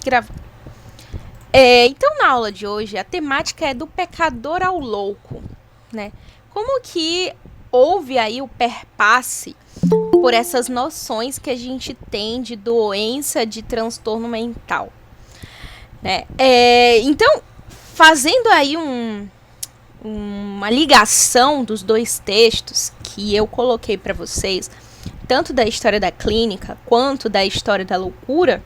gravar. Então, na aula de hoje, a temática é do pecador ao louco, né? Como que houve aí o perpasse por essas noções que a gente tem de doença, de transtorno mental, né? Então, fazendo aí uma ligação dos dois textos que eu coloquei para vocês, tanto da história da clínica quanto da história da loucura,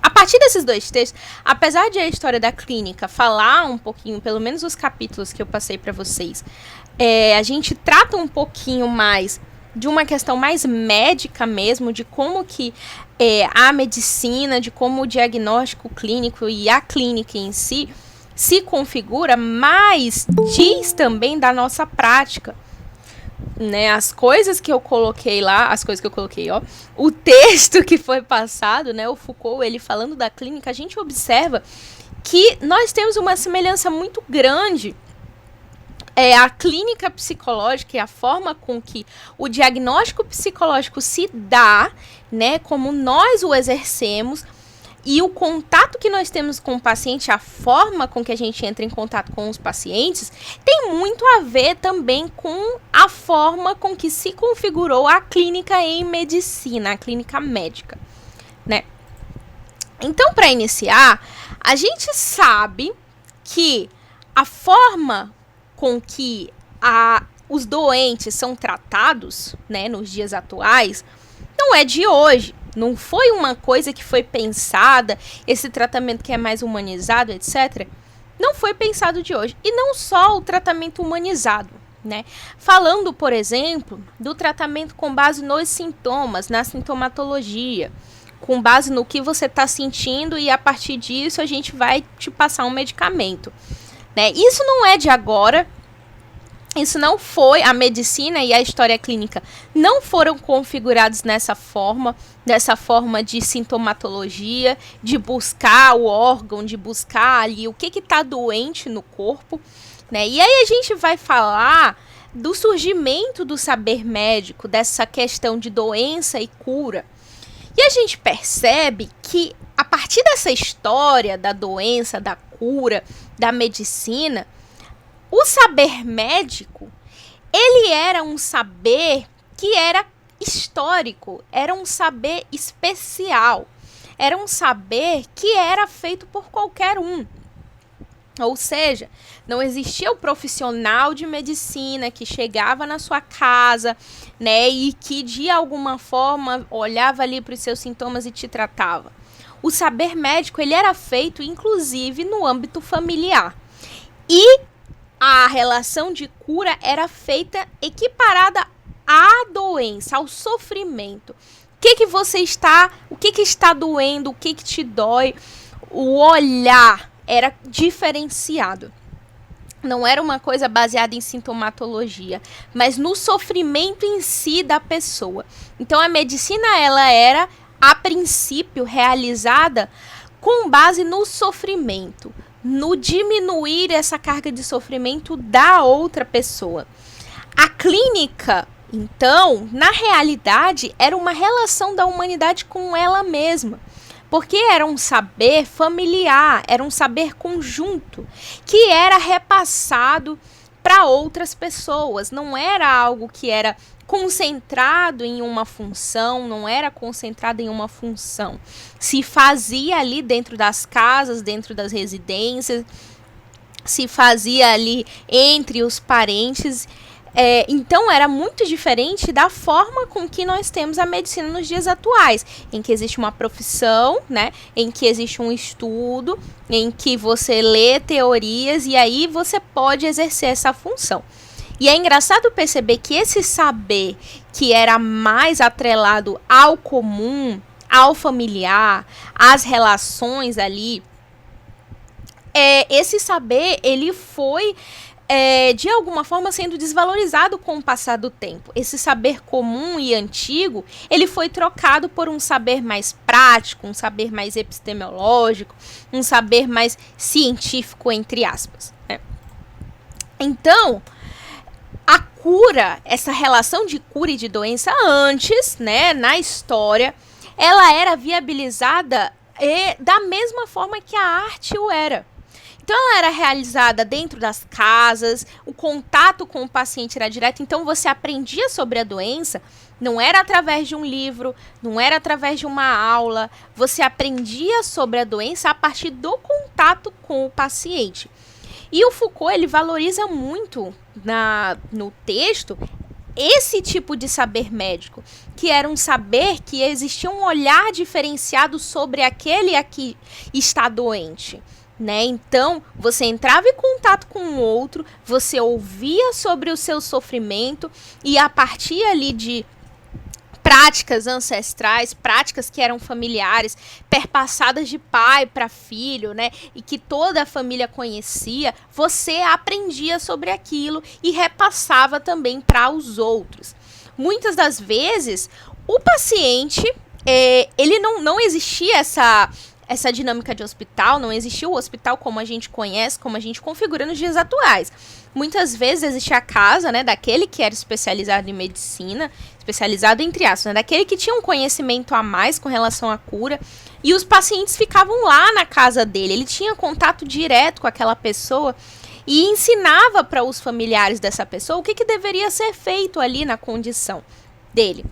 a partir desses dois textos, apesar de a história da clínica falar um pouquinho, pelo menos os capítulos que eu passei para vocês, a gente trata um pouquinho mais de uma questão mais médica mesmo, de como que a medicina, de como o diagnóstico clínico e a clínica em si se configura, mas diz também da nossa prática, né? As coisas que eu coloquei lá, o texto que foi passado, né? O Foucault, ele falando da clínica, a gente observa que nós temos uma semelhança muito grande. A clínica psicológica e a forma com que o diagnóstico psicológico se dá, né, como nós o exercemos, e o contato que nós temos com o paciente, a forma com que a gente entra em contato com os pacientes, tem muito a ver também com a forma com que se configurou a clínica em medicina, a clínica médica, né? Então, para iniciar, a gente sabe que a forma com que os doentes são tratados, né, nos dias atuais, não é de hoje. Não foi uma coisa que foi pensada, esse tratamento que é mais humanizado, etc. Não foi pensado de hoje. E não só o tratamento humanizado, né? Falando, por exemplo, do tratamento com base nos sintomas, na sintomatologia, com base no que você está sentindo, e a partir disso a gente vai te passar um medicamento, né? Isso não é de agora. Isso não foi, a medicina e a história clínica não foram configurados dessa forma de sintomatologia, de buscar o órgão, de buscar ali o que está doente no corpo, né? E aí a gente vai falar do surgimento do saber médico, dessa questão de doença e cura. E a gente percebe que a partir dessa história da doença, da cura, da medicina, o saber médico, ele era um saber que era histórico, era um saber especial, era um saber que era feito por qualquer um. Ou seja, não existia o profissional de medicina que chegava na sua casa, né, e que de alguma forma olhava ali para os seus sintomas e te tratava. O saber médico, ele era feito inclusive no âmbito familiar. E a relação de cura era feita equiparada à doença, ao sofrimento. O que está doendo, o que te dói? O olhar era diferenciado. Não era uma coisa baseada em sintomatologia, mas no sofrimento em si da pessoa. Então a medicina, ela era, a princípio, realizada com base no sofrimento, no diminuir essa carga de sofrimento da outra pessoa. A clínica, então, na realidade, era uma relação da humanidade com ela mesma, porque era um saber familiar, era um saber conjunto, que era repassado para outras pessoas, não era algo que era concentrado em uma função, não era concentrado em uma função. Se fazia ali dentro das casas, dentro das residências, se fazia ali entre os parentes. Então era muito diferente da forma com que nós temos a medicina nos dias atuais, em que existe uma profissão, né, em que existe um estudo, em que você lê teorias e aí você pode exercer essa função. E é engraçado perceber que esse saber que era mais atrelado ao comum, ao familiar, às relações ali, esse saber, ele foi, de alguma forma, sendo desvalorizado com o passar do tempo. Esse saber comum e antigo, ele foi trocado por um saber mais prático, um saber mais epistemológico, um saber mais científico, entre aspas, né? Então, a cura, essa relação de cura e de doença antes, né, na história, ela era viabilizada da mesma forma que a arte o era. Então, ela era realizada dentro das casas, o contato com o paciente era direto, então você aprendia sobre a doença, não era através de um livro, não era através de uma aula, você aprendia sobre a doença a partir do contato com o paciente. E o Foucault, ele valoriza muito no texto esse tipo de saber médico, que era um saber que existia um olhar diferenciado sobre aquele a que está doente. Né? Então, você entrava em contato com o outro, você ouvia sobre o seu sofrimento e a partir ali de práticas ancestrais, práticas que eram familiares, perpassadas de pai para filho, né? E que toda a família conhecia, você aprendia sobre aquilo e repassava também para os outros. Muitas das vezes, o paciente, ele não existia essa dinâmica de hospital, não existia o hospital como a gente conhece, como a gente configura nos dias atuais. Muitas vezes existia a casa, né, daquele que era especializado em medicina, especializado entre aspas, né, daquele que tinha um conhecimento a mais com relação à cura, e os pacientes ficavam lá na casa dele, ele tinha contato direto com aquela pessoa e ensinava para os familiares dessa pessoa o que deveria ser feito ali na condição dele,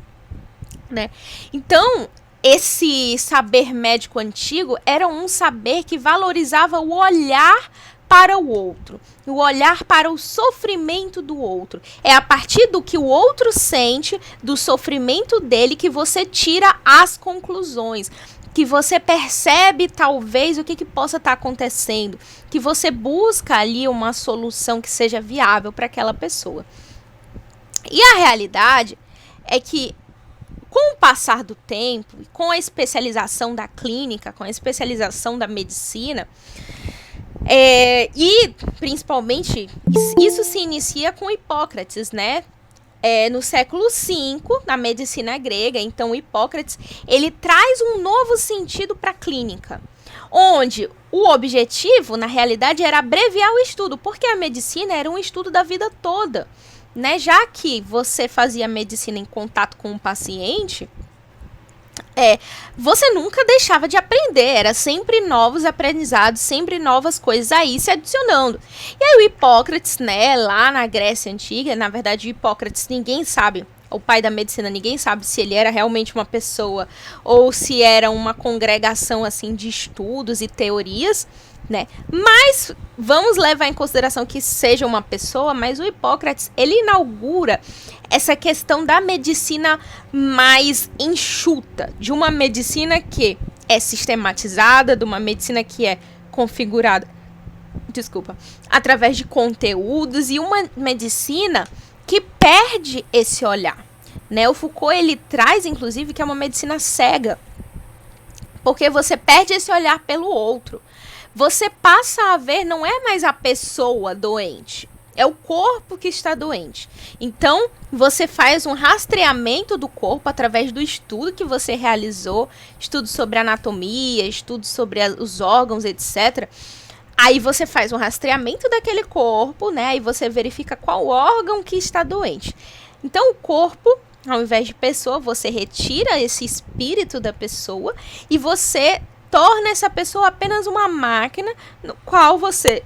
né? Então, esse saber médico antigo era um saber que valorizava o olhar para o outro, o olhar para o sofrimento do outro. É a partir do que o outro sente, do sofrimento dele, que você tira as conclusões, que você percebe talvez o que possa estar acontecendo, que você busca ali uma solução que seja viável para aquela pessoa. E a realidade é que com o passar do tempo, com a especialização da clínica, com a especialização da medicina, e principalmente isso se inicia com Hipócrates, né? No século V, na medicina grega. Então, Hipócrates, ele traz um novo sentido para a clínica, onde o objetivo, na realidade, era abreviar o estudo, porque a medicina era um estudo da vida toda. Né? Já que você fazia medicina em contato com o paciente, você nunca deixava de aprender, era sempre novos aprendizados, sempre novas coisas aí se adicionando. E aí o Hipócrates, né, lá na Grécia Antiga, na verdade o Hipócrates ninguém sabe, o pai da medicina, ninguém sabe se ele era realmente uma pessoa ou se era uma congregação assim de estudos e teorias, né? Mas vamos levar em consideração que seja uma pessoa, mas o Hipócrates, ele inaugura essa questão da medicina mais enxuta, de uma medicina que é sistematizada, de uma medicina que é configurada, através de conteúdos, e uma medicina que perde esse olhar, né? O Foucault, ele traz, inclusive, que é uma medicina cega, porque você perde esse olhar pelo outro. Você passa a ver, não é mais a pessoa doente, é o corpo que está doente. Então, você faz um rastreamento do corpo através do estudo que você realizou, estudo sobre anatomia, estudo sobre os órgãos, etc. Aí você faz um rastreamento daquele corpo, né? E você verifica qual órgão que está doente. Então, o corpo, ao invés de pessoa, você retira esse espírito da pessoa e você torna essa pessoa apenas uma máquina no qual você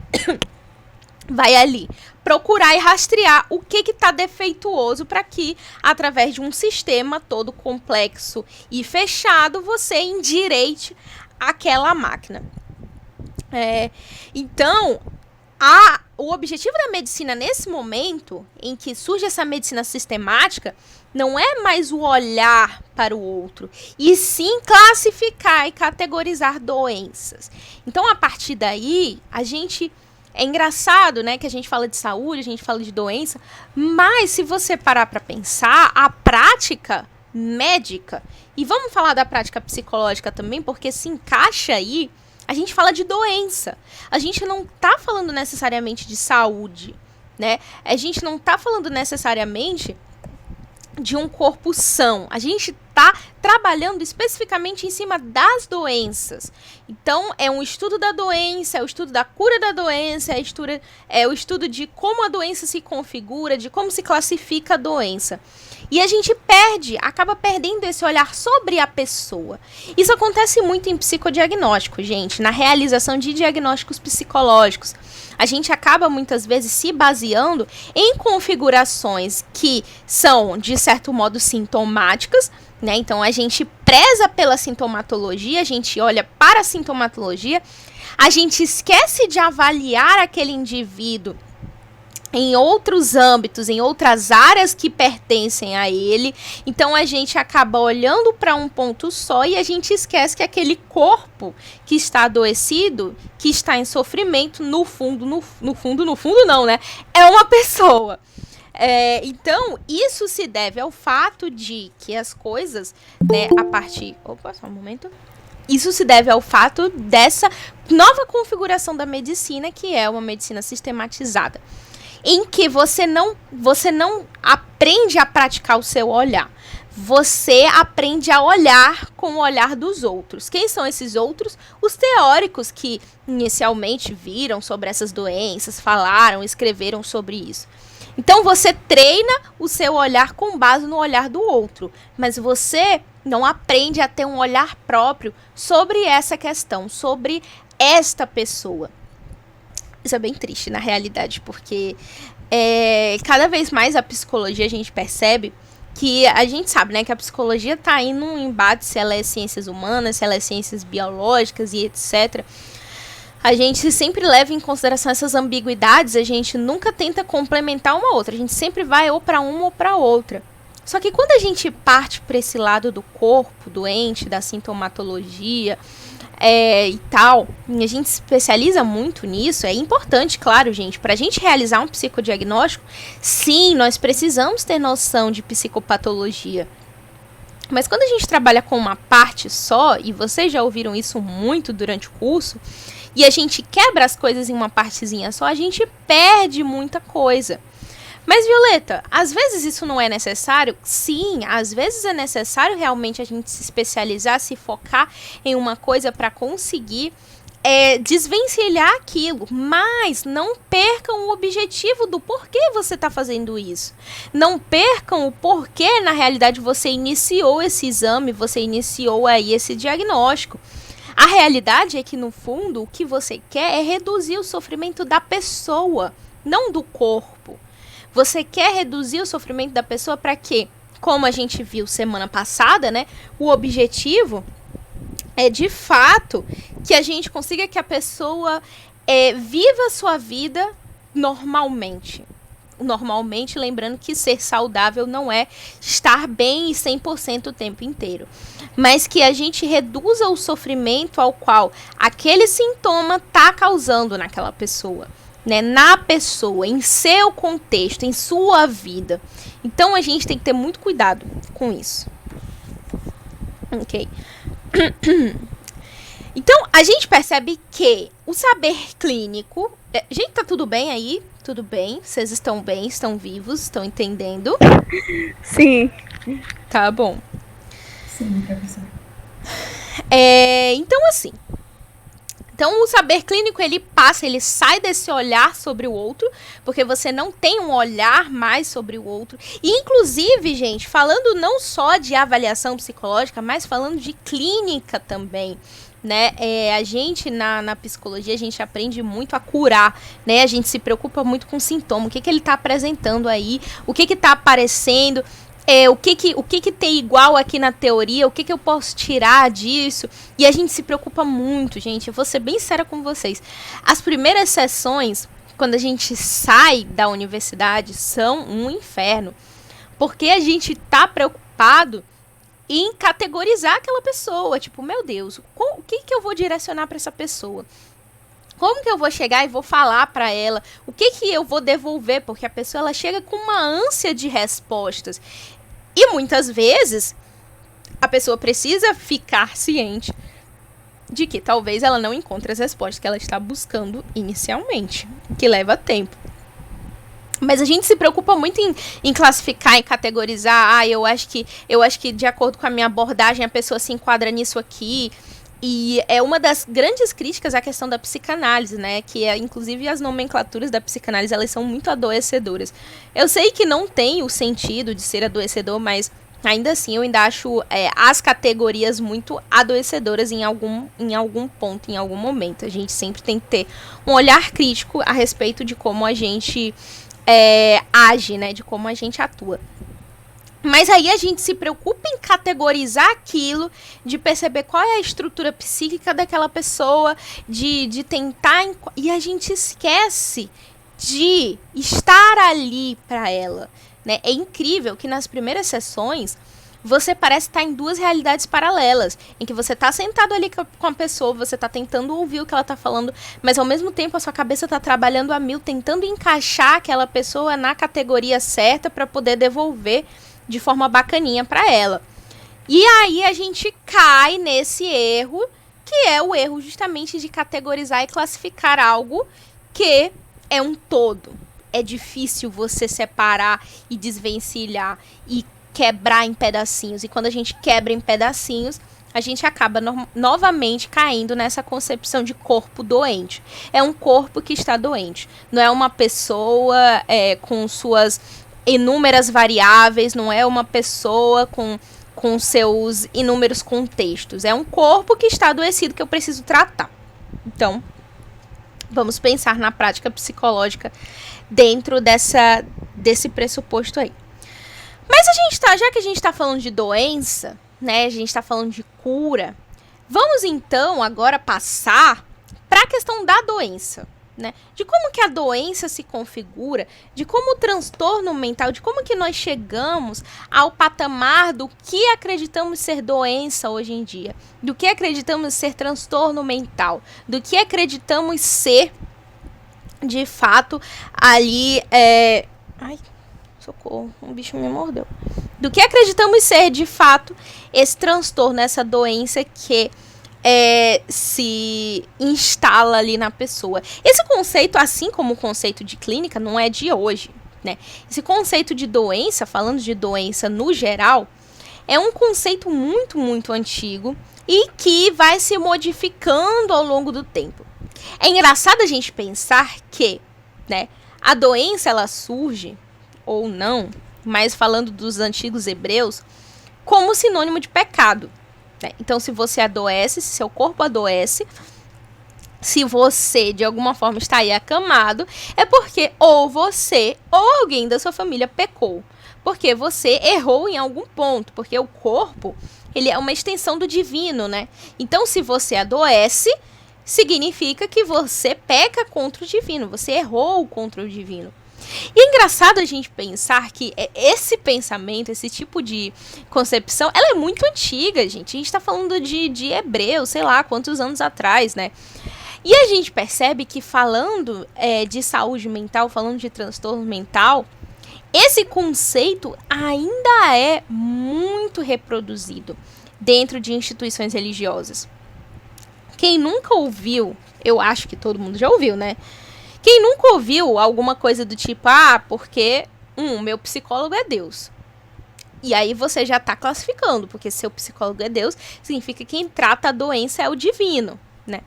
vai ali procurar e rastrear o que está defeituoso para que, através de um sistema todo complexo e fechado, você endireite aquela máquina. Então, o objetivo da medicina nesse momento, em que surge essa medicina sistemática, não é mais o olhar para o outro, e sim classificar e categorizar doenças. Então, a partir daí, é engraçado, né, que a gente fala de saúde, a gente fala de doença, mas se você parar para pensar, a prática médica, e vamos falar da prática psicológica também, porque se encaixa aí, a gente fala de doença. A gente não está falando necessariamente de saúde, né? A gente não está falando necessariamente de um corpo são. A gente está trabalhando especificamente em cima das doenças. Então, é um estudo da doença, é o estudo da cura da doença, é o estudo de como a doença se configura, de como se classifica a doença. E a gente acaba perdendo esse olhar sobre a pessoa. Isso acontece muito em psicodiagnóstico, gente, na realização de diagnósticos psicológicos. A gente acaba muitas vezes se baseando em configurações que são, de certo modo, sintomáticas, né? Então a gente preza pela sintomatologia, a gente olha para a sintomatologia, a gente esquece de avaliar aquele indivíduo em outros âmbitos, em outras áreas que pertencem a ele. Então a gente acaba olhando para um ponto só e a gente esquece que aquele corpo que está adoecido, que está em sofrimento, no fundo não, né? É uma pessoa. Então, isso se deve ao fato de que as coisas, né, a partir... Opa, só um momento. Isso se deve ao fato dessa nova configuração da medicina, que é uma medicina sistematizada, em que você não aprende a praticar o seu olhar. Você aprende a olhar com o olhar dos outros. Quem são esses outros? Os teóricos que inicialmente viram sobre essas doenças, falaram, escreveram sobre isso. Então você treina o seu olhar com base no olhar do outro, mas você não aprende a ter um olhar próprio sobre essa questão, sobre esta pessoa. Isso é bem triste, na realidade, porque cada vez mais a psicologia a gente percebe que a gente sabe, né, que a psicologia está aí num embate se ela é ciências humanas, se ela é ciências biológicas e etc. A gente sempre leva em consideração essas ambiguidades, a gente nunca tenta complementar uma outra, a gente sempre vai ou para uma ou para outra. Só que quando a gente parte para esse lado do corpo doente, da sintomatologia, e tal, a gente se especializa muito nisso. É importante, claro, gente, para a gente realizar um psicodiagnóstico, sim, nós precisamos ter noção de psicopatologia. Mas quando a gente trabalha com uma parte só, e vocês já ouviram isso muito durante o curso, e a gente quebra as coisas em uma partezinha só, a gente perde muita coisa. Mas, Violeta, às vezes isso não é necessário? Sim, às vezes é necessário realmente a gente se especializar, se focar em uma coisa para conseguir desvencilhar aquilo. Mas não percam o objetivo do porquê você está fazendo isso. Não percam o porquê, na realidade, você iniciou esse exame, você iniciou aí esse diagnóstico. A realidade é que, no fundo, o que você quer é reduzir o sofrimento da pessoa, não do corpo. Você quer reduzir o sofrimento da pessoa para quê? Como a gente viu semana passada, né? O objetivo é, de fato, que a gente consiga que a pessoa viva a sua vida normalmente. Normalmente, lembrando que ser saudável não é estar bem e 100% o tempo inteiro. Mas que a gente reduza o sofrimento ao qual aquele sintoma está causando naquela pessoa. Né, na pessoa, em seu contexto, em sua vida. Então a gente tem que ter muito cuidado com isso. Ok. Então a gente percebe que o saber clínico... Gente, tá tudo bem aí? Tudo bem? Vocês estão bem? Estão vivos? Estão entendendo? Sim. Tá bom. Sim, professor. Então assim... Então, o saber clínico, ele sai desse olhar sobre o outro, porque você não tem um olhar mais sobre o outro. E, inclusive, gente, falando não só de avaliação psicológica, mas falando de clínica também, né? A gente, na psicologia, a gente aprende muito a curar, né? A gente se preocupa muito com o sintoma, o que ele está apresentando aí, o que está aparecendo... O que tem igual aqui na teoria, o que eu posso tirar disso, e a gente se preocupa muito, gente, eu vou ser bem séria com vocês. As primeiras sessões, quando a gente sai da universidade, são um inferno, porque a gente tá preocupado em categorizar aquela pessoa, tipo, meu Deus, o que eu vou direcionar para essa pessoa? Como que eu vou chegar e vou falar para ela? O que eu vou devolver? Porque a pessoa ela chega com uma ânsia de respostas. E muitas vezes a pessoa precisa ficar ciente de que talvez ela não encontre as respostas que ela está buscando inicialmente, que leva tempo. Mas a gente se preocupa muito em classificar, em categorizar. Eu acho que de acordo com a minha abordagem a pessoa se enquadra nisso aqui. E é uma das grandes críticas à questão da psicanálise, né? Que inclusive as nomenclaturas da psicanálise, elas são muito adoecedoras. Eu sei que não tem o sentido de ser adoecedor, mas ainda assim eu ainda acho as categorias muito adoecedoras em algum ponto, em algum momento. A gente sempre tem que ter um olhar crítico a respeito de como a gente age, né? De como a gente atua. Mas aí a gente se preocupa em categorizar aquilo, de perceber qual é a estrutura psíquica daquela pessoa, de tentar... E a gente esquece de estar ali para ela, né? É incrível que nas primeiras sessões você parece estar em duas realidades paralelas, em que você está sentado ali com a pessoa, você está tentando ouvir o que ela está falando, mas ao mesmo tempo a sua cabeça está trabalhando a mil, tentando encaixar aquela pessoa na categoria certa para poder devolver de forma bacaninha para ela. E aí a gente cai nesse erro, que é o erro justamente de categorizar e classificar algo que é um todo. É difícil você separar e desvencilhar e quebrar em pedacinhos. E quando a gente quebra em pedacinhos, a gente acaba novamente caindo nessa concepção de corpo doente. É um corpo que está doente. Não é uma pessoa com suas inúmeras variáveis, não é uma pessoa com seus inúmeros contextos. É um corpo que está adoecido que eu preciso tratar. Então, vamos pensar na prática psicológica dentro desse pressuposto aí. Mas já que a gente está falando de doença, né, a gente está falando de cura, vamos então agora passar para a questão da doença. Né? De como que a doença se configura, de como o transtorno mental, de como que nós chegamos ao patamar do que acreditamos ser doença hoje em dia, do que acreditamos ser transtorno mental, do que acreditamos ser, de fato, ali... Ai, socorro, um bicho me mordeu. Do que acreditamos ser, de fato, esse transtorno, essa doença que... se instala ali na pessoa. Esse conceito, assim como o conceito de clínica, não é de hoje, né? Esse conceito de doença, falando de doença no geral, é um conceito muito, muito antigo e que vai se modificando ao longo do tempo. É engraçado a gente pensar que, né, a doença ela surge, ou não, mas falando dos antigos hebreus, como sinônimo de pecado. Então, se você adoece, se seu corpo adoece, se você, de alguma forma, está aí acamado, é porque ou você ou alguém da sua família pecou. Porque você errou em algum ponto. Porque o corpo, ele é uma extensão do divino, né? Então, se você adoece, significa que você peca contra o divino. Você errou contra o divino. E é engraçado a gente pensar que esse pensamento, esse tipo de concepção, ela é muito antiga, gente. A gente está falando de hebreu, sei lá, quantos anos atrás, né? E a gente percebe que falando de saúde mental, falando de transtorno mental, esse conceito ainda é muito reproduzido dentro de instituições religiosas. Quem nunca ouviu, eu acho que todo mundo já ouviu, né? Quem nunca ouviu alguma coisa do tipo, porque meu psicólogo é Deus. E aí você já está classificando, porque seu psicólogo é Deus, significa que quem trata a doença é o divino, né?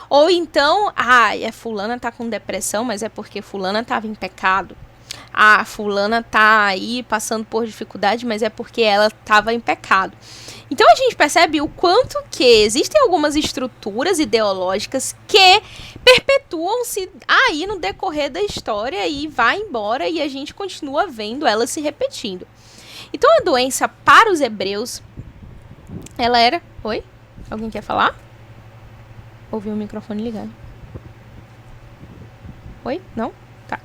Ou então, fulana tá com depressão, mas é porque fulana estava em pecado. Fulana tá aí passando por dificuldade, mas é porque ela estava em pecado. Então a gente percebe o quanto que existem algumas estruturas ideológicas que perpetuam-se aí no decorrer da história e vai embora e a gente continua vendo elas se repetindo. Então a doença para os hebreus, ela era... Oi? Alguém quer falar? Ouvi o microfone ligado. Oi? Não? Tá.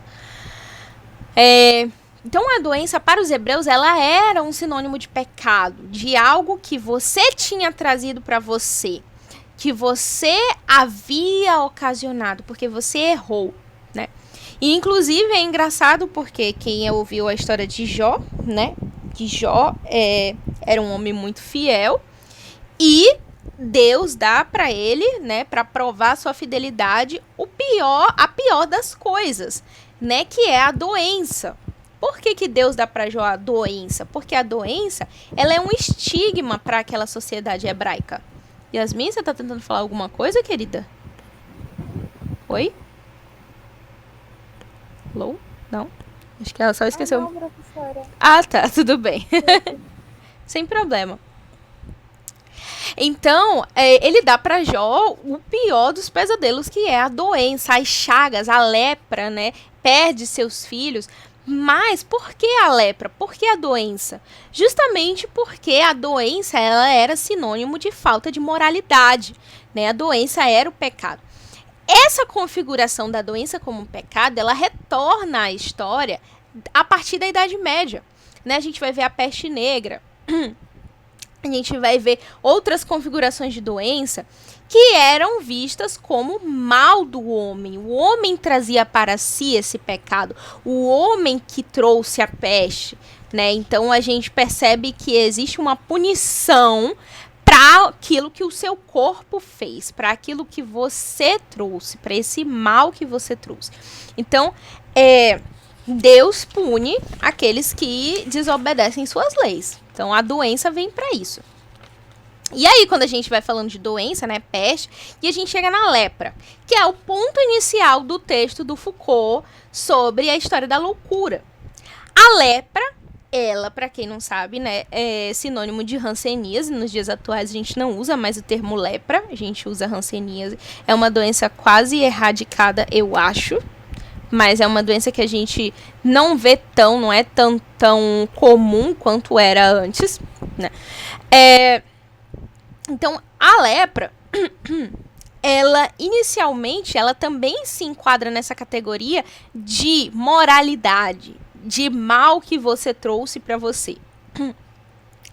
Então, a doença para os hebreus, ela era um sinônimo de pecado, de algo que você tinha trazido para você, que você havia ocasionado, porque você errou, né? E, inclusive, é engraçado porque quem ouviu a história de Jó, né? Que Jó era um homem muito fiel e Deus dá para ele, né, para provar sua fidelidade, a pior das coisas, né, que é a doença. Por que Deus dá para Jó a doença? Porque a doença, ela é um estigma para aquela sociedade hebraica. Yasmin, você tá tentando falar alguma coisa, querida? Oi? Alô? Não? Acho que ela só esqueceu. Não, professora. Ah, tá, tudo bem. Sem problema. Então, ele dá pra Jó o pior dos pesadelos, que é a doença, as chagas, a lepra, né? Perde seus filhos. Mas por que a lepra? Por que a doença? Justamente porque a doença ela era sinônimo de falta de moralidade, né? A doença era o pecado. Essa configuração da doença como um pecado, ela retorna à história a partir da Idade Média, né? A gente vai ver a peste negra, a gente vai ver outras configurações de doença que eram vistas como mal do homem. O homem trazia para si esse pecado, o homem que trouxe a peste, né? Então a gente percebe que existe uma punição para aquilo que o seu corpo fez, para aquilo que você trouxe, para esse mal que você trouxe. Então, Deus pune aqueles que desobedecem suas leis. Então, a doença vem para isso. E aí, quando a gente vai falando de doença, né, peste, e a gente chega na lepra, que é o ponto inicial do texto do Foucault sobre a história da loucura. A lepra, ela, para quem não sabe, né, é sinônimo de hanseníase. Nos dias atuais a gente não usa mais o termo lepra, a gente usa hanseníase. É uma doença quase erradicada, eu acho. Mas é uma doença que a gente não vê não é tão comum quanto era antes, né? Então, a lepra, ela inicialmente, ela também se enquadra nessa categoria de moralidade, de mal que você trouxe para você.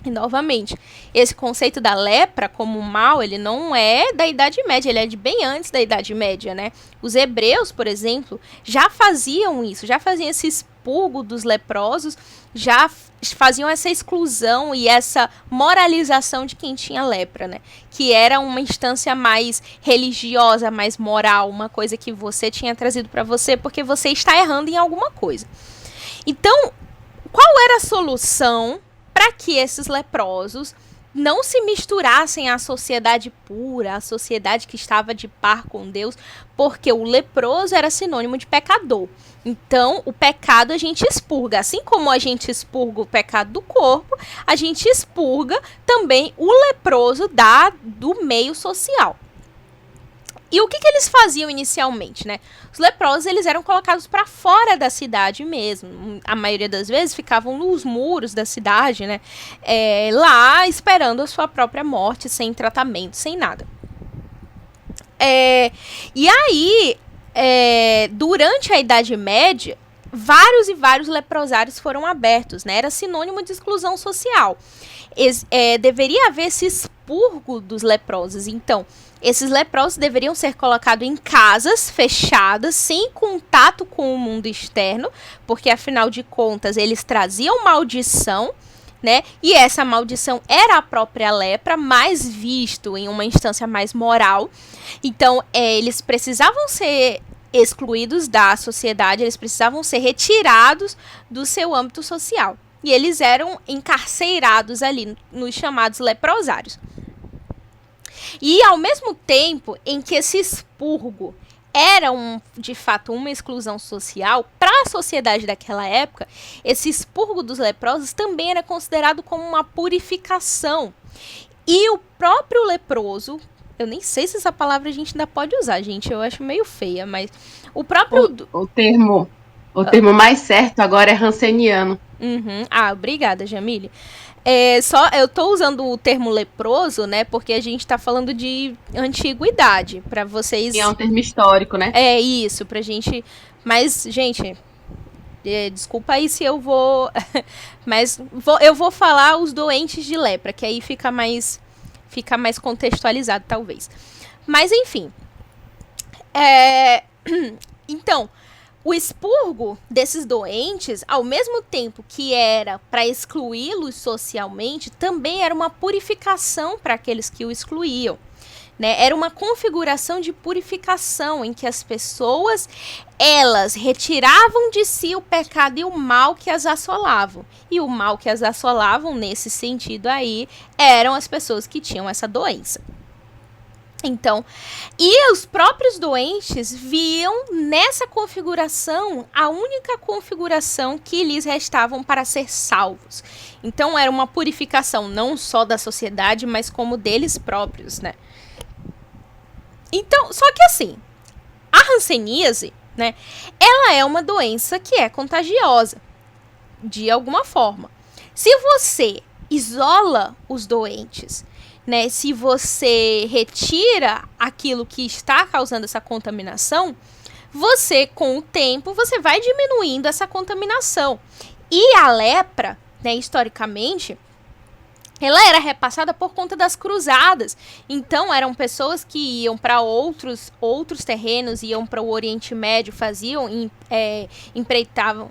E, novamente, esse conceito da lepra como mal, ele não é da Idade Média, ele é de bem antes da Idade Média, né? Os hebreus, por exemplo, já faziam isso, já faziam esse expurgo dos leprosos, já faziam essa exclusão e essa moralização de quem tinha lepra, né? Que era uma instância mais religiosa, mais moral, uma coisa que você tinha trazido para você porque você está errando em alguma coisa. Então, qual era a solução para que esses leprosos não se misturassem à sociedade pura, à sociedade que estava de par com Deus, porque o leproso era sinônimo de pecador. Então, o pecado a gente expurga. Assim como a gente expurga o pecado do corpo, a gente expurga também o leproso do meio social. E o que eles faziam inicialmente, né? Os leprosos, eles eram colocados para fora da cidade mesmo. A maioria das vezes ficavam nos muros da cidade, né? Lá esperando a sua própria morte, sem tratamento, sem nada. E aí, durante a Idade Média, vários e vários leprosários foram abertos, né? Era sinônimo de exclusão social. Deveria haver esse expurgo dos leprosos. Então, esses leprosos deveriam ser colocados em casas fechadas, sem contato com o mundo externo, porque, afinal de contas, eles traziam maldição, né? E essa maldição era a própria lepra, mais visto em uma instância mais moral. Então, eles precisavam ser excluídos da sociedade, eles precisavam ser retirados do seu âmbito social. E eles eram encarcerados ali nos chamados leprosários. E ao mesmo tempo em que esse expurgo era de fato uma exclusão social para a sociedade daquela época, esse expurgo dos leprosos também era considerado como uma purificação. E o próprio leproso, eu nem sei se essa palavra a gente ainda pode usar, gente, eu acho meio feia, mas o próprio... O termo mais certo agora é ranceniano. Uhum. Ah, obrigada, Jamile. Eu tô usando o termo leproso, né? Porque a gente tá falando de antiguidade, para vocês... É um termo histórico, né? É isso, pra gente... Mas, gente, desculpa aí se eu vou... Mas eu vou falar os doentes de lepra, que aí fica mais contextualizado, talvez. Mas, enfim. Então... O expurgo desses doentes, ao mesmo tempo que era para excluí-los socialmente, também era uma purificação para aqueles que o excluíam, né? Era uma configuração de purificação em que as pessoas, elas retiravam de si o pecado e o mal que as assolavam. E o mal que as assolavam, nesse sentido aí, eram as pessoas que tinham essa doença. Então, e os próprios doentes viam nessa configuração a única configuração que lhes restavam para ser salvos. Então, era uma purificação não só da sociedade, mas como deles próprios, né? Então, só que assim, a hanseníase, né, ela é uma doença que é contagiosa, de alguma forma. Se você isola os doentes, né, se você retira aquilo que está causando essa contaminação, você, com o tempo, você vai diminuindo essa contaminação. E a lepra, né, historicamente, ela era repassada por conta das cruzadas. Então, eram pessoas que iam para outros terrenos, iam para o Oriente Médio, faziam, empreitavam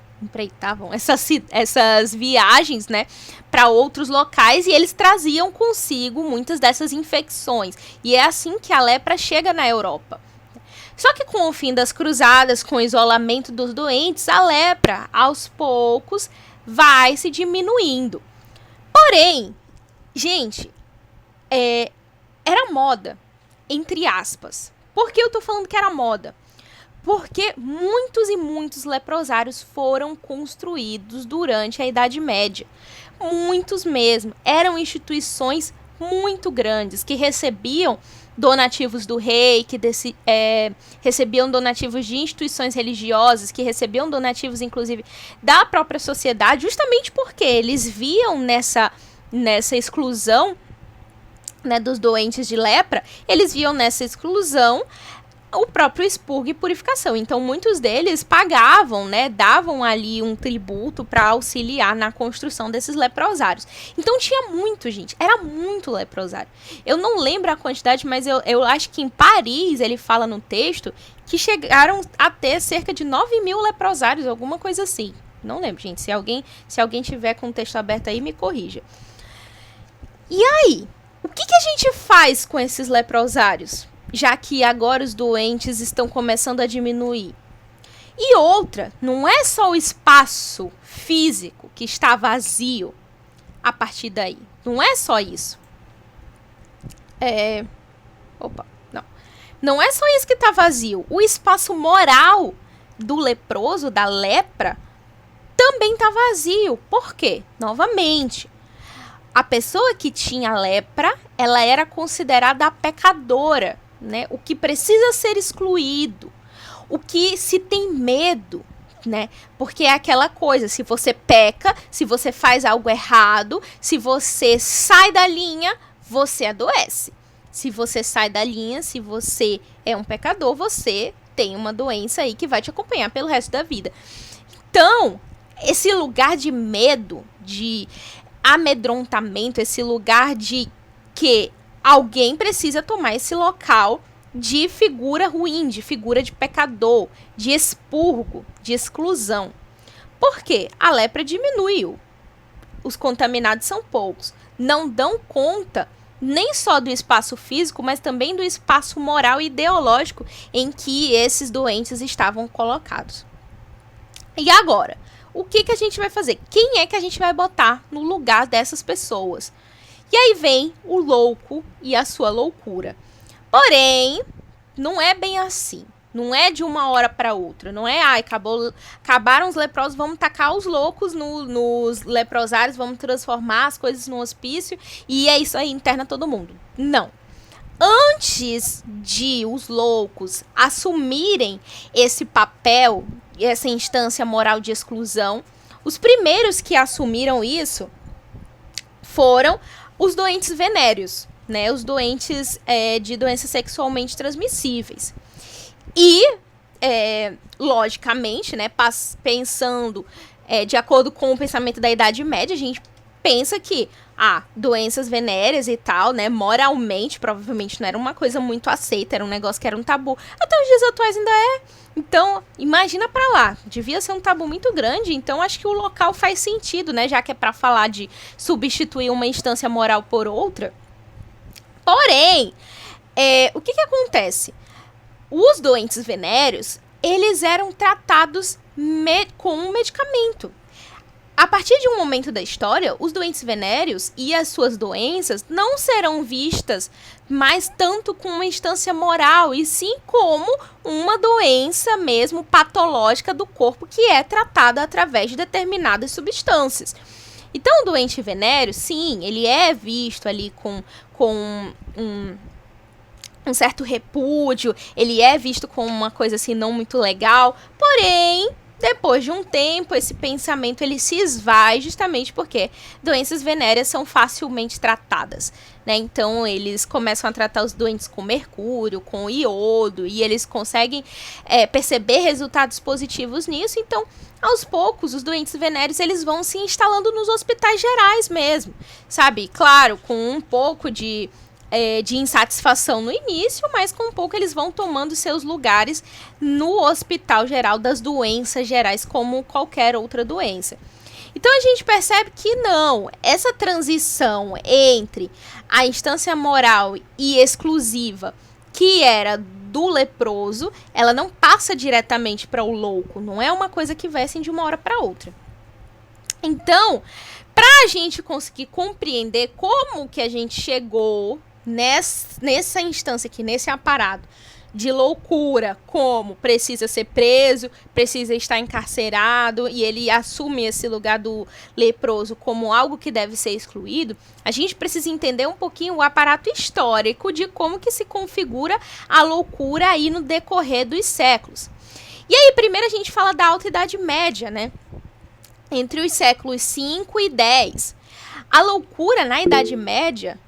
essas viagens, né, para outros locais, e eles traziam consigo muitas dessas infecções. E é assim que a lepra chega na Europa. Só que com o fim das cruzadas, com o isolamento dos doentes, a lepra, aos poucos, vai se diminuindo. Porém, gente, era moda, entre aspas. Por que eu tô falando que era moda? Porque muitos e muitos leprosários foram construídos durante a Idade Média. Muitos mesmo. Eram instituições muito grandes que recebiam donativos do rei, que recebiam donativos de instituições religiosas, que recebiam donativos, inclusive, da própria sociedade, justamente porque eles viam nessa exclusão, né, dos doentes de lepra, eles viam nessa exclusão o próprio expurgo e purificação. Então, muitos deles pagavam, né, davam ali um tributo para auxiliar na construção desses leprosários. Então, tinha muito, gente. Era muito leprosário. Eu não lembro a quantidade, mas eu acho que em Paris, ele fala no texto, que chegaram a ter cerca de 9.000 leprosários, alguma coisa assim. Não lembro, gente. Se alguém tiver com o texto aberto aí, me corrija. E aí? O que a gente faz com esses leprosários? Já que agora os doentes estão começando a diminuir. E outra, não é só o espaço físico que está vazio a partir daí. Não é só isso. Não. Não é só isso que está vazio. O espaço moral do leproso, da lepra, também está vazio. Por quê? Novamente, a pessoa que tinha lepra, ela era considerada pecadora. Né, o que precisa ser excluído, o que se tem medo, né? Porque é aquela coisa, se você peca, se você faz algo errado, se você sai da linha, você adoece. Se você sai da linha, se você é um pecador, você tem uma doença aí que vai te acompanhar pelo resto da vida. Então, esse lugar de medo, de amedrontamento, esse lugar de que alguém precisa tomar esse local de figura ruim, de figura de pecador, de expurgo, de exclusão. Por quê? A lepra diminuiu. Os contaminados são poucos. Não dão conta nem só do espaço físico, mas também do espaço moral e ideológico em que esses doentes estavam colocados. E agora? O que a gente vai fazer? Quem é que a gente vai botar no lugar dessas pessoas? E aí vem o louco e a sua loucura. Porém, não é bem assim. Não é de uma hora para outra. Não é, acabaram os leprosos, vamos tacar os loucos nos leprosários, vamos transformar as coisas no hospício e é isso aí, interna todo mundo. Não. Antes de os loucos assumirem esse papel, essa instância moral de exclusão, os primeiros que assumiram isso foram os doentes venéreos, né? Os doentes de doenças sexualmente transmissíveis. E, logicamente, né, pensando de acordo com o pensamento da Idade Média, a gente pensa que doenças venéreas e tal, né, moralmente, provavelmente não era uma coisa muito aceita, era um negócio que era um tabu. Até os dias atuais ainda é. Então, imagina pra lá, devia ser um tabu muito grande, então acho que o local faz sentido, né, já que é pra falar de substituir uma instância moral por outra. Porém, o que acontece? Os doentes venéreos, eles eram tratados com um medicamento. a partir de um momento da história, os doentes venéreos e as suas doenças não serão vistas mais tanto com uma instância moral, e sim como uma doença mesmo patológica do corpo que é tratada através de determinadas substâncias. Então, o doente venéreo, sim, ele é visto ali com um certo repúdio, ele é visto como uma coisa assim não muito legal, porém, depois de um tempo, esse pensamento ele se esvai justamente porque doenças venéreas são facilmente tratadas, né? Então, eles começam a tratar os doentes com mercúrio, com iodo, e eles conseguem perceber resultados positivos nisso. Então, aos poucos, os doentes venéreos eles vão se instalando nos hospitais gerais mesmo, sabe? Claro, com um pouco de insatisfação no início, mas com um pouco eles vão tomando seus lugares no hospital geral das doenças gerais, como qualquer outra doença. Então a gente percebe que não, essa transição entre a instância moral e exclusiva, que era do leproso, ela não passa diretamente para o louco, não é uma coisa que vai assim de uma hora para outra. Então, para a gente conseguir compreender como que a gente chegou nessa instância aqui, nesse aparato de loucura, como precisa ser preso, precisa estar encarcerado, e ele assume esse lugar do leproso como algo que deve ser excluído, a gente precisa entender um pouquinho o aparato histórico de como que se configura a loucura aí no decorrer dos séculos. E aí, primeiro a gente fala da Alta Idade Média, né? Entre os séculos 5 e 10. A loucura na Idade Média...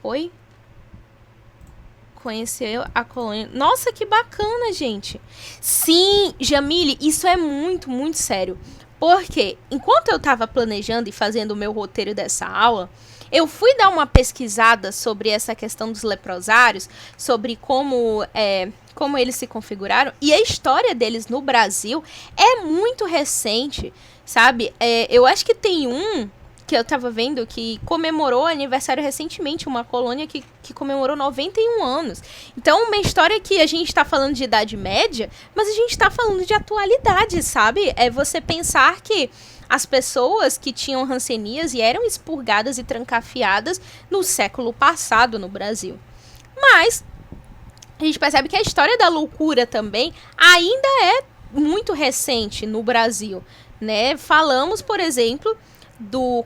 Oi? Conheceu a colônia... Nossa, que bacana, gente. Sim, Jamile, isso é muito, muito sério. Porque, enquanto eu estava planejando e fazendo o meu roteiro dessa aula, eu fui dar uma pesquisada sobre essa questão dos leprosários, sobre como eles se configuraram, e a história deles no Brasil é muito recente, sabe? Eu acho que tem um que eu tava vendo que comemorou aniversário recentemente, uma colônia que comemorou 91 anos. Então, uma história que a gente tá falando de Idade Média, mas a gente tá falando de atualidade, sabe? É você pensar que as pessoas que tinham hanseníase eram expurgadas e trancafiadas no século passado no Brasil. Mas a gente percebe que a história da loucura também ainda é muito recente no Brasil, né? Falamos, por exemplo,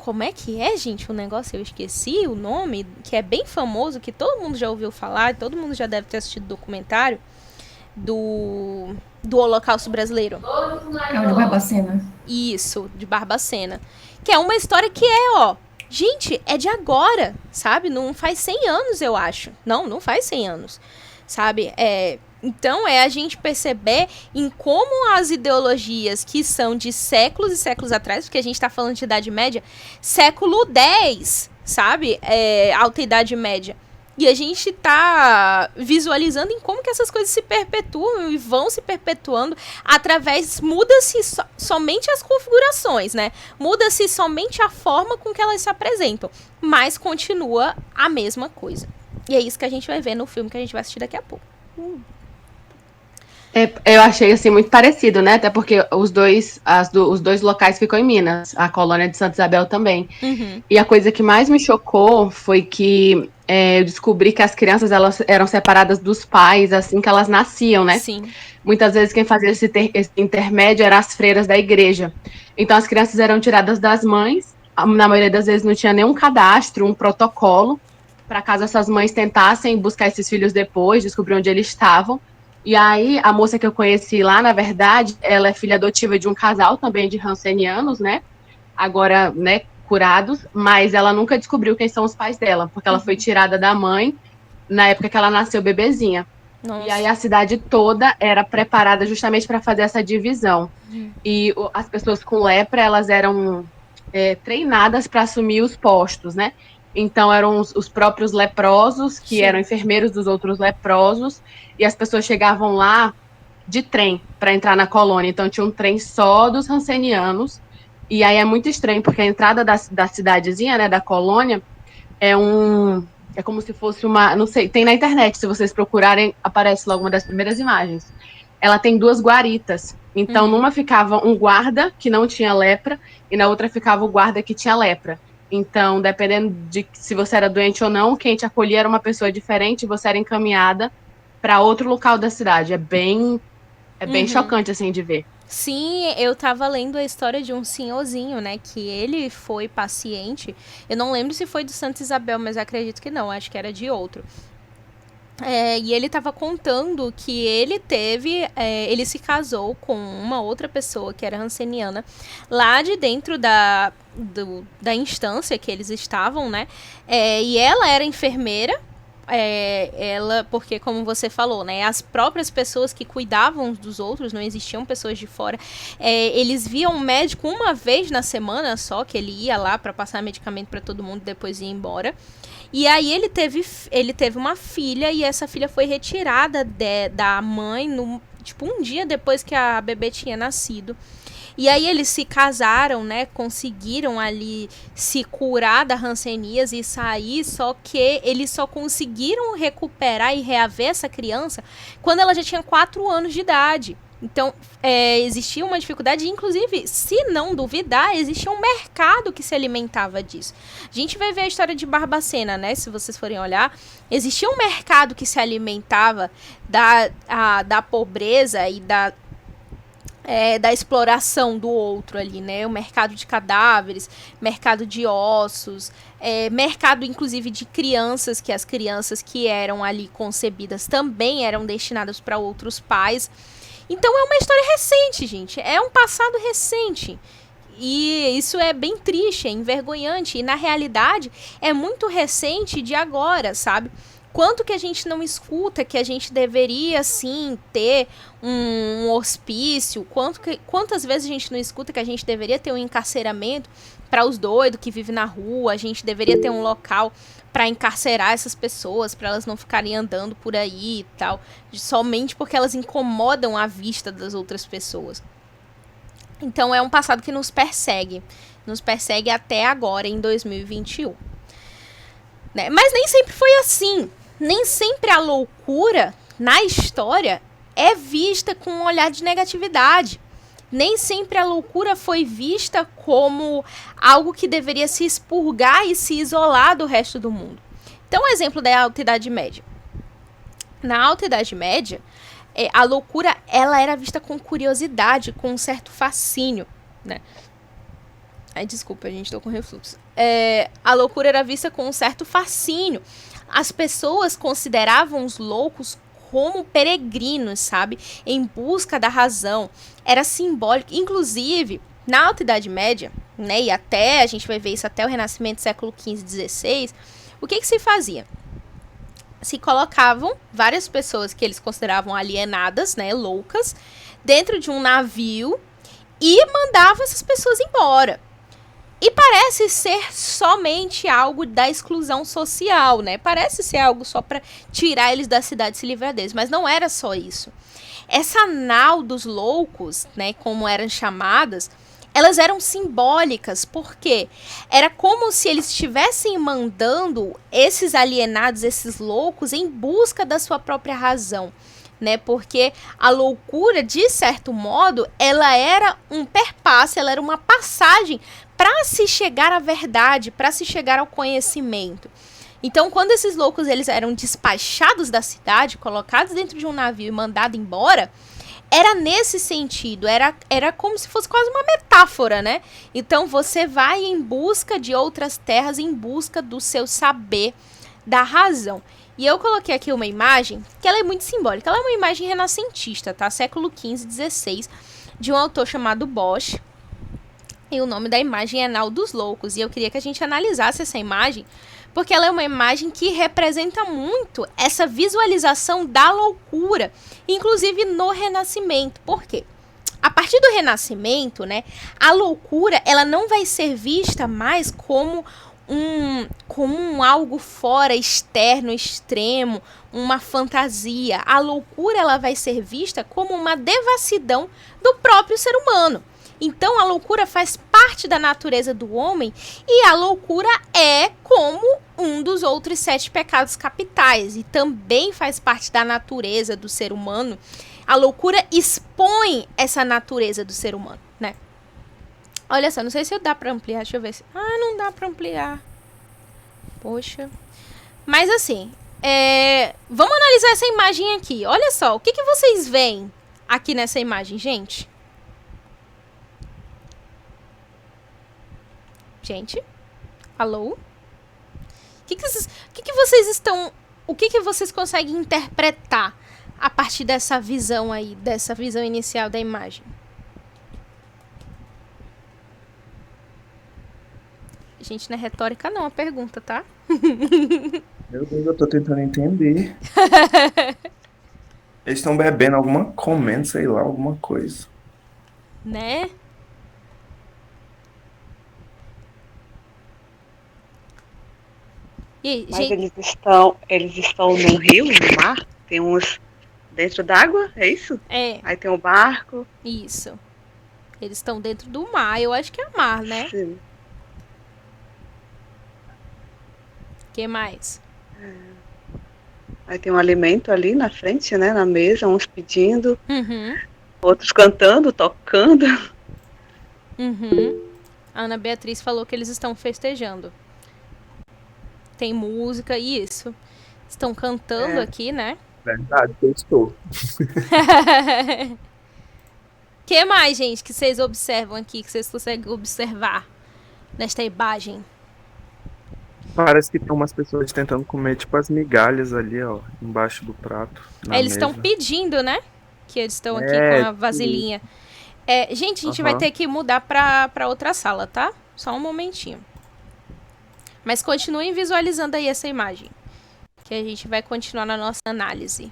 como é que é, gente? O negócio, eu esqueci o nome, que é bem famoso, que todo mundo já ouviu falar, todo mundo já deve ter assistido o documentário do Holocausto Brasileiro. É o de Barbacena. Isso, de Barbacena. Que é uma história que gente, é de agora, sabe? Não faz 100 anos, eu acho. Não faz 100 anos, sabe? Então, a gente perceber em como as ideologias que são de séculos e séculos atrás, porque a gente está falando de Idade Média, século X, sabe? Alta Idade Média. E a gente está visualizando em como que essas coisas se perpetuam e vão se perpetuando através... Muda-se somente as configurações, né? Muda-se somente a forma com que elas se apresentam, mas continua a mesma coisa. E é isso que a gente vai ver no filme que a gente vai assistir daqui a pouco. Eu achei assim muito parecido, né? Até porque os dois locais ficam em Minas, a colônia de Santa Isabel também. Uhum. E a coisa que mais me chocou foi que eu descobri que as crianças elas eram separadas dos pais assim que elas nasciam, né? Sim. Muitas vezes quem fazia esse intermédio eram as freiras da igreja. Então as crianças eram tiradas das mães, na maioria das vezes não tinha nenhum cadastro, um protocolo, para caso essas mães tentassem buscar esses filhos depois, descobrir onde eles estavam. E aí, a moça que eu conheci lá, na verdade, ela é filha adotiva de um casal também de hansenianos, né? Agora, né, curados, mas ela nunca descobriu quem são os pais dela, porque ela foi tirada da mãe na época que ela nasceu bebezinha. Nossa. E aí a cidade toda era preparada justamente para fazer essa divisão. E as pessoas com lepra, elas eram treinadas para assumir os postos, né? Então eram os próprios leprosos, que eram enfermeiros dos outros leprosos, e as pessoas chegavam lá de trem para entrar na colônia. Então tinha um trem só dos hansenianos, e aí é muito estranho, porque a entrada da cidadezinha, né, da colônia, é como se fosse uma... Não sei, tem na internet, se vocês procurarem, aparece logo uma das primeiras imagens. ela tem 2 guaritas. Então, numa ficava um guarda que não tinha lepra e na outra ficava o guarda que tinha lepra. Então, dependendo de se você era doente ou não, quem te acolhia era uma pessoa diferente e você era encaminhada para outro local da cidade. É bem chocante, assim, de ver. Sim, eu tava lendo a história de um senhorzinho, né, que ele foi paciente, eu não lembro se foi do Santa Isabel, mas acredito que não, acho que era de outro. E ele tava contando que ele se casou com uma outra pessoa que era ranceniana, lá de dentro da instância que eles estavam, né, e ela era enfermeira, porque como você falou, né, as próprias pessoas que cuidavam dos outros, não existiam pessoas de fora, eles viam um médico uma vez na semana só, que ele ia lá para passar medicamento para todo mundo e depois ia embora. E aí ele teve uma filha e essa filha foi retirada da mãe tipo um dia depois que a bebê tinha nascido. E aí eles se casaram, né, conseguiram ali se curar da hanseníase e sair, só que eles só conseguiram recuperar e reaver essa criança quando ela já tinha 4 anos de idade. Então, existia uma dificuldade, inclusive, se não duvidar, existia um mercado que se alimentava disso. A gente vai ver a história de Barbacena, né, se vocês forem olhar, existia um mercado que se alimentava da pobreza e da exploração do outro ali, né? O mercado de cadáveres, mercado de ossos, mercado inclusive de crianças, que as crianças que eram ali concebidas também eram destinadas para outros pais. Então é uma história recente, gente. É um passado recente. E isso é bem triste, é envergonhante. E na realidade é muito recente de agora, sabe? Quanto que a gente não escuta que a gente deveria, sim, ter um hospício? Quantas vezes a gente não escuta que a gente deveria ter um encarceramento para os doidos que vivem na rua? A gente deveria ter um local para encarcerar essas pessoas, para elas não ficarem andando por aí e tal, somente porque elas incomodam a vista das outras pessoas. Então é um passado que nos persegue até agora, em 2021. Né? Mas nem sempre foi assim. Nem sempre a loucura na história é vista com um olhar de negatividade. Nem sempre a loucura foi vista como algo que deveria se expurgar e se isolar do resto do mundo. Então, um exemplo da Alta Idade Média. Na Alta Idade Média, a loucura ela era vista com curiosidade, com um certo fascínio, né? Ai, desculpa, gente, tô com refluxo. A loucura era vista com um certo fascínio. As pessoas consideravam os loucos como peregrinos, sabe? Em busca da razão. Era simbólico. Inclusive, na Alta Idade Média, né? E até, a gente vai ver isso até o Renascimento, século XV e XVI, o que se fazia? Se colocavam várias pessoas que eles consideravam alienadas, né? Loucas, dentro de um navio e mandavam essas pessoas embora. E parece ser somente algo da exclusão social, né? Parece ser algo só para tirar eles da cidade e se livrar deles, mas não era só isso. Essa nau dos loucos, né, como eram chamadas, elas eram simbólicas, porque era como se eles estivessem mandando esses alienados, esses loucos, em busca da sua própria razão. Né, porque a loucura, de certo modo, ela era um perpasse, ela era uma passagem para se chegar à verdade, para se chegar ao conhecimento. Então, quando esses loucos eles eram despachados da cidade, colocados dentro de um navio e mandados embora, era nesse sentido, era como se fosse quase uma metáfora, né? Então, você vai em busca de outras terras, em busca do seu saber, da razão. E eu coloquei aqui uma imagem que ela é muito simbólica. Ela é uma imagem renascentista, tá? Século XV, XVI, de um autor chamado Bosch. E o nome da imagem é Nau dos Loucos. E eu queria que a gente analisasse essa imagem, porque ela é uma imagem que representa muito essa visualização da loucura, inclusive no Renascimento. Por quê? A partir do Renascimento, né, a loucura ela não vai ser vista mais como um algo fora, externo, extremo, uma fantasia. A loucura ela vai ser vista como uma devassidão do próprio ser humano. Então a loucura faz parte da natureza do homem e a loucura é como um dos outros 7 pecados capitais e também faz parte da natureza do ser humano. A loucura expõe essa natureza do ser humano, né? Olha só, não sei se dá pra ampliar, deixa eu ver. Não dá pra ampliar. Poxa. Mas assim, vamos analisar essa imagem aqui. Olha só, o que vocês veem aqui nessa imagem, gente? Gente? Alô? O que vocês estão... O que vocês conseguem interpretar a partir dessa visão aí, dessa visão inicial da imagem? Gente, não é retórica não, a pergunta, tá? Meu Deus, eu tô tentando entender. Eles estão bebendo comendo, sei lá, alguma coisa. Né? E aí, Mas gente, eles estão no rio, no mar? Tem uns dentro d'água, é isso? Aí tem um barco. isso. Eles estão dentro do mar, eu acho que é mar, né? Sim. O que mais? Aí tem um alimento ali na frente, né? Na mesa, uns pedindo, Uhum. outros cantando, tocando. Uhum. A Ana Beatriz falou que eles estão festejando. Tem música, isso. Estão cantando aqui, né? Verdade, eu estou. Que mais, gente, que vocês observam aqui, que vocês conseguem observar nesta imagem? Parece que tem umas pessoas tentando comer, tipo, as migalhas ali, ó, embaixo do prato. Eles estão mesa. pedindo, né? Que eles estão aqui com a vasilhinha. Gente, a gente vai ter que mudar pra outra sala, tá? Só um momentinho. Mas continuem visualizando aí essa imagem, que a gente vai continuar na nossa análise.